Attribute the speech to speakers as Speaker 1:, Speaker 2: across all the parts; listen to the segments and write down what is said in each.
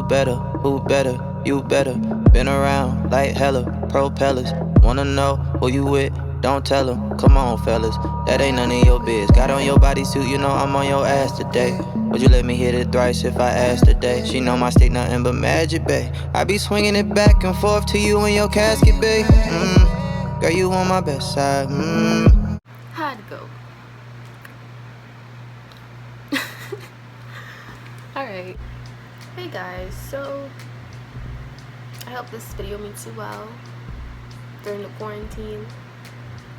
Speaker 1: do better, who better, you better. Been around like hella propellers. Wanna know who you with? Don't tell them, come on fellas, that ain't none of your biz. Got on your bodysuit, you know I'm on your ass today. Would you let me hit it thrice if I asked today? She know my stick nothing but magic, babe. I be swinging it back and forth to you in your casket, babe. Girl, you on my best side.
Speaker 2: Had to go. Alright. Hey guys, so I hope this video meets you well during the quarantine,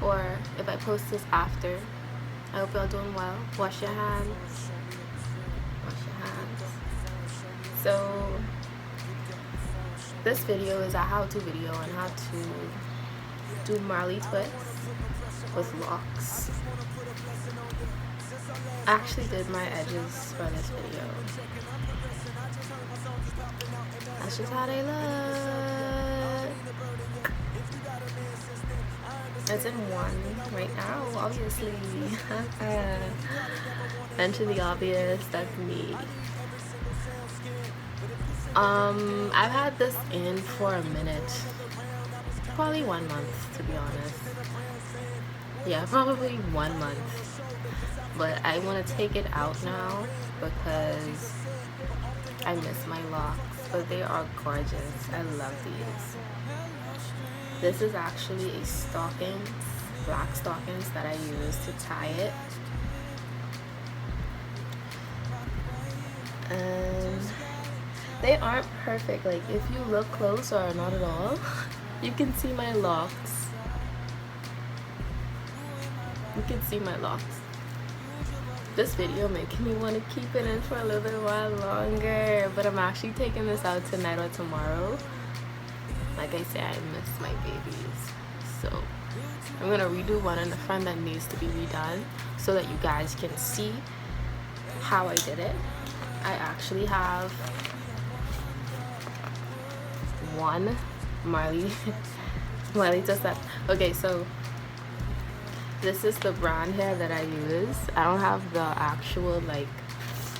Speaker 2: or if I post this after. I hope y'all doing well. Wash your hands. Wash your hands. So this video is a how-to video on how to do Marley twists with locks. I actually did my edges for this video. That's just how they look. It's in one right now, obviously. Mention the obvious, that's me. I've had this in for a minute. Probably 1 month, to be honest. Yeah, probably 1 month. But I want to take it out now because I miss my locks. But they are gorgeous. I love these. This is actually a stockings, black stockings that I use to tie it. And they aren't perfect. Like, if you look close or not at all, you can see my locks. You can see my locks. This video making me want to keep it in for a little while longer, but I'm actually taking this out tonight or tomorrow. Like I said, I miss my babies, so I'm gonna redo one in the front that needs to be redone so that you guys can see how I did it. I actually have one Marley twist left. Okay, so this is the brand here that I use. I don't have the actual like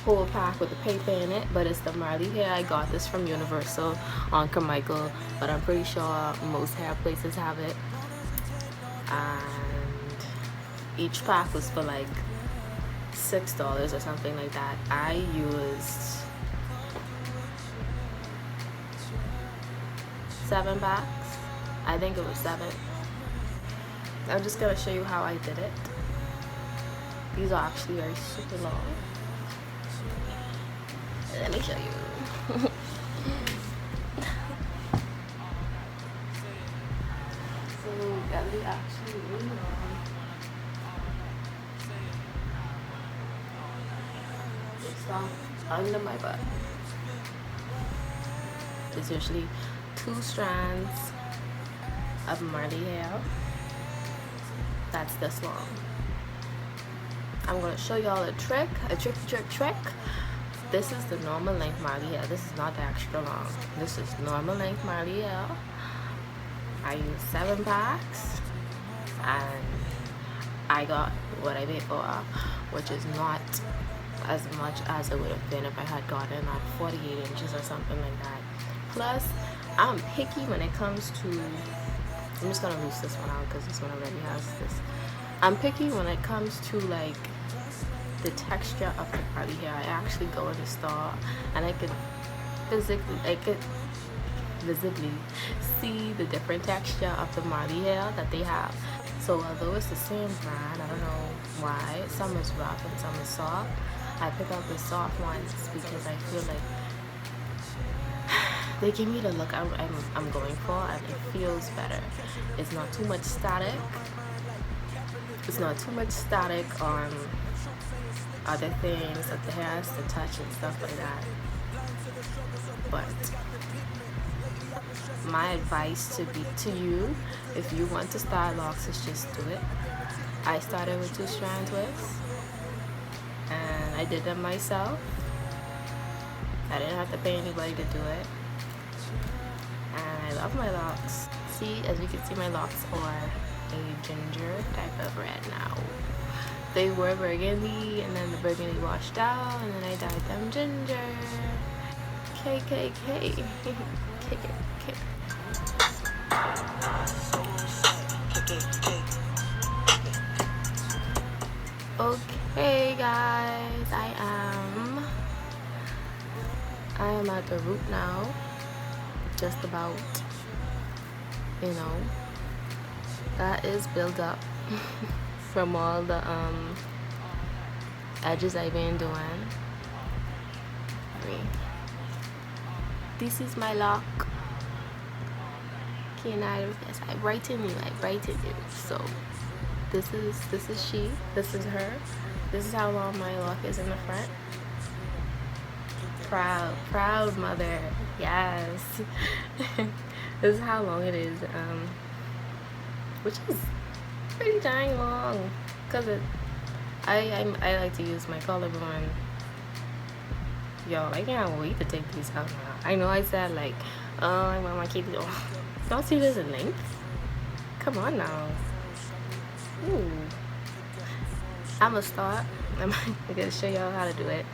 Speaker 2: whole pack with the paper in it, but it's the Marley hair. I got this from Universal on Carmichael, but I'm pretty sure most hair places have it. And each pack was for like $6 or something like that. I used 7 packs. I think it was 7. I'm just gonna show you how I did it. These are actually very super long. Let me show you. So that we actually really long. It's under my butt. There's usually 2 strands of Marley hair. That's this long. I'm gonna show y'all a trick, trick. This is the normal length Marley hair. This is not the extra long. This is normal length Marley hair. I used 7 packs, and I got what I paid for, which is not as much as it would have been if I had gotten like 48 inches or something like that. Plus, I'm picky when it comes to, I'm just gonna loose this one out because this one already has this. I'm picky when it comes to like the texture of the Marley hair. I actually go in the store and I could visibly see the different texture of the Marley hair that they have. So although it's the same brand, I don't know why some is rough and some is soft. I pick out the soft ones because I feel like they give me the look I'm going for, and it feels better. It's not too much static. It's not too much static on other things that the hair has to touch and stuff like that. But my advice to you, if you want to style locks, is just do it. I started with 2 strand twists, and I did them myself. I didn't have to pay anybody to do it. And I love my locks. See, as you can see, my locks are a ginger type of red now. They were burgundy, and then the burgundy washed out, and then I dyed them ginger. KKK. KKK. Okay guys, I am at the root now, just about, you know, that is built up from all the edges I've been doing. This is my lock. Yes, I brighten you. So this is she, this is her, this is how long my lock is in the front. Proud mother. Yes. This is how long it is, which is pretty dang long, because I like to use my collarbone. Yo, I can't wait to take these out now. I know I said like, oh, I want my kids. Don't see this in length. Come on now. Ooh. I'm gonna start. I'm gonna show y'all how to do it.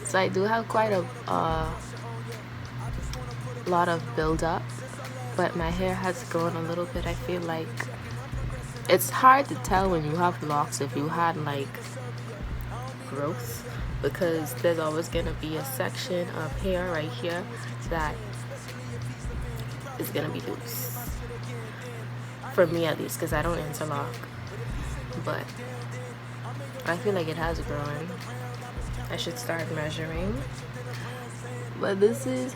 Speaker 2: So I do have quite a lot of build up, but my hair has grown a little bit. I feel like it's hard to tell when you have locks if you had like growth, because there's always gonna be a section of hair right here that is gonna be loose. For me at least, because I don't interlock. But I feel like it has grown. I should start measuring. But this is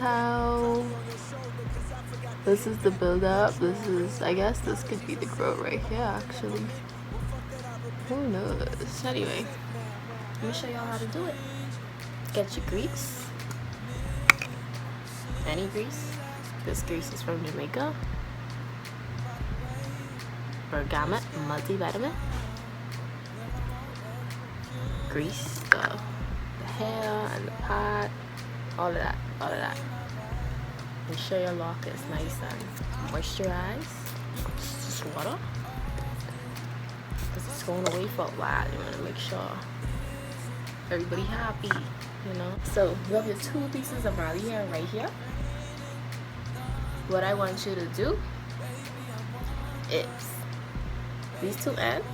Speaker 2: the build up. I guess this could be the growth right here actually. Who knows? Anyway, let me show y'all how to do it. Get your grease. Any grease. This grease is from Jamaica. Bergamot multivitamin. Grease the hair and the pot, all of that. Make sure your lock is nice and moisturized. It's just water, because it's going away for a while. You want to make sure everybody happy, you know. So you have your 2 pieces of Marley hair right here. What I want you to do is these 2 ends,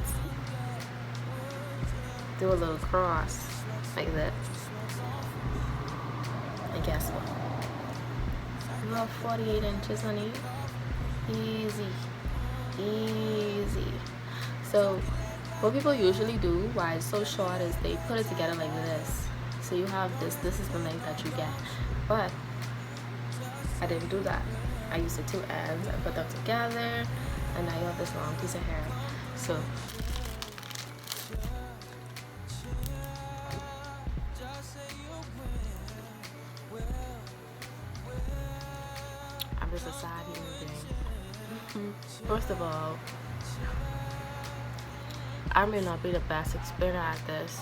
Speaker 2: do a little cross like that, and guess what? You have 48 inches, honey. Easy. So what people usually do, why it's so short, is they put it together like this. So you have this is the length that you get. But I didn't do that. I used the 2 ends, I put them together, and now you have this long piece of hair. So I'm just a side human being. First of all, I may not be the best explainer at this.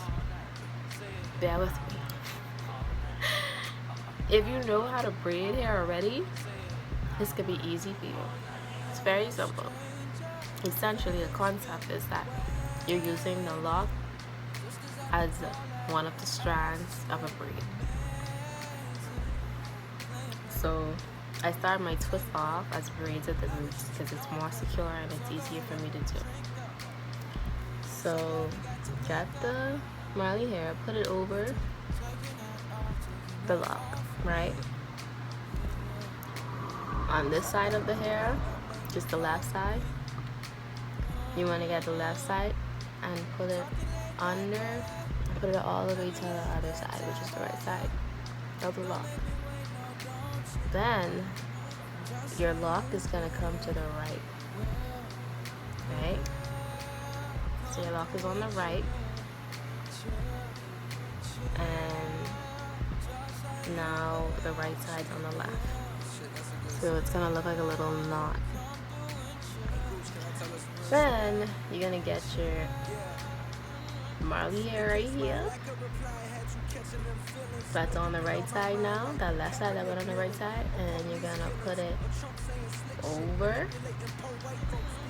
Speaker 2: Bear with me. If you know how to braid hair already, this could be easy for you. It's very simple. Essentially, the concept is that you're using the lock as one of the strands of a braid. So I start my twist off as braids at the roots because it's more secure and it's easier for me to do. So get the Marley hair, put it over the lock, right? On this side of the hair, just the left side, you want to get the left side and put it under, put it all the way to the other side, which is the right side of the lock. Then your lock is going to come to the right, right? So your lock is on the right, and now the right side's on the left. So it's gonna look like a little knot. Then you're gonna get your Marley hair right here. That's on the right side now. That left side that went on the right side, and you're gonna put it over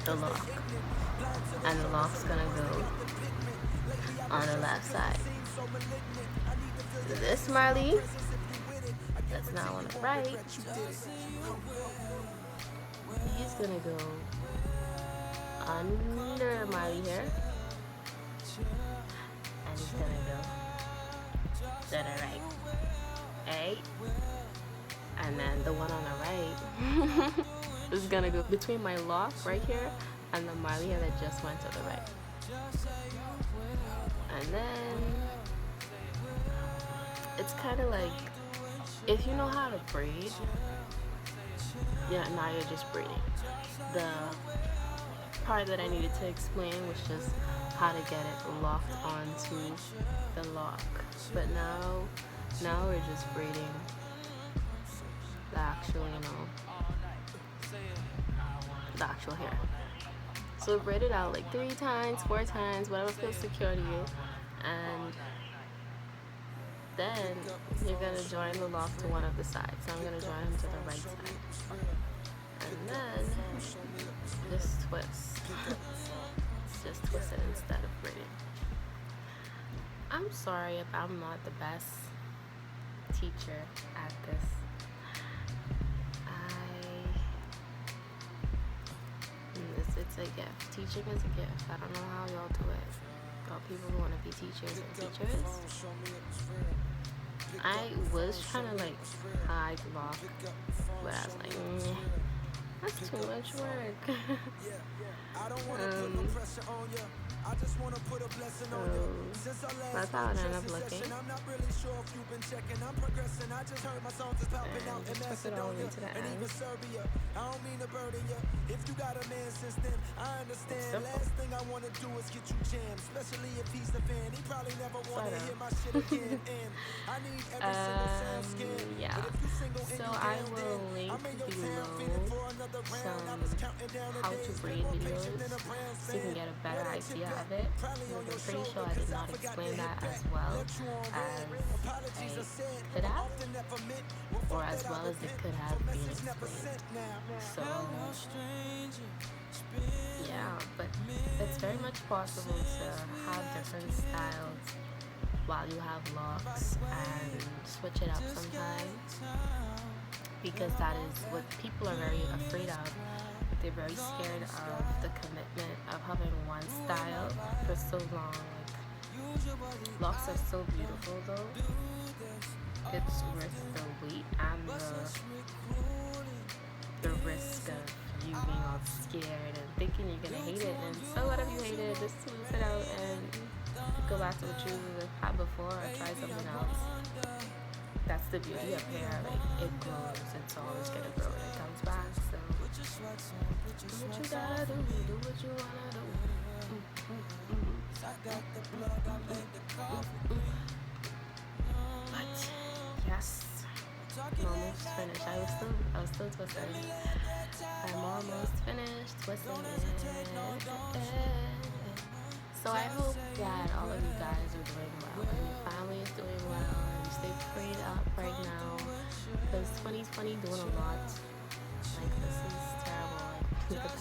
Speaker 2: the lock, and the lock's gonna go on the left side. This Marley That's now on the right. He's gonna go under Miley here, and he's gonna go to the right. Hey, and then the one on the right is gonna go between my lock right here and the Miley hair that just went to the right. And then it's kind of like, if you know how to braid, yeah, now you're just braiding. The part that I needed to explain was just how to get it locked onto the lock. But now we're just braiding the actual, the actual hair. So braid it out like 3 times, 4 times, whatever feels secure to you. And then you're going to join the lock to one of the sides. So I'm going to join him to the right side. And then just twist. Just twist it instead of braiding. I'm sorry if I'm not the best teacher at this. It's a gift. Teaching is a gift. I don't know how y'all do it. Y'all people who want to be teachers and teachers. I was trying to like hide lock, but I was like, that's too much work. So that's how it ended up looking. And just tuck it all into the end. It's simple. Yeah. So I will link below some how to braid videos so you can get a better idea of it. I'm pretty sure I did not explain that as well as I could have, or as well as it could have been explained. So yeah, but it's very much possible to have different styles while you have locks and switch it up sometimes, because that is what people are very afraid of. They're very scared of the commitment of having one style for so long. Like, locks are so beautiful though. It's worth the wait and the risk of you being all scared and thinking you're gonna hate it. And so what if you hate it? Just smooth it out and go back to what you had before or try something else. That's the beauty of hair. Like, it grows. It's always gonna grow and it comes back. So do what you gotta do what you wanna do. But yes, I'm almost finished. I was still twisting. I'm almost finished twisting it. So I hope that all of you guys are doing well and your family is doing well and you stay prayed up right now, because 2020 doing a lot. Like, this is terrible. Like, look at that.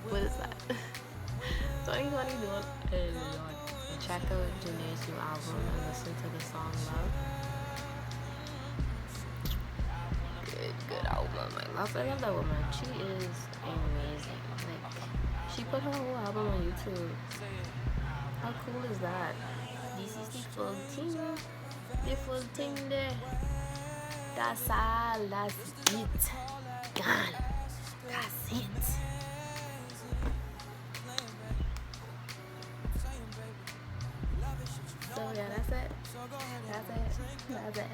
Speaker 2: What is that? 2020 doing a lot. Check out Janae's new album and listen to the song Love. Good album. I love that woman. She is amazing. Like, she put her whole album on YouTube. How cool is that? This is the full thing. The full thing there. That's all. That's it. Gone. That's it. So yeah, that's it. That's it.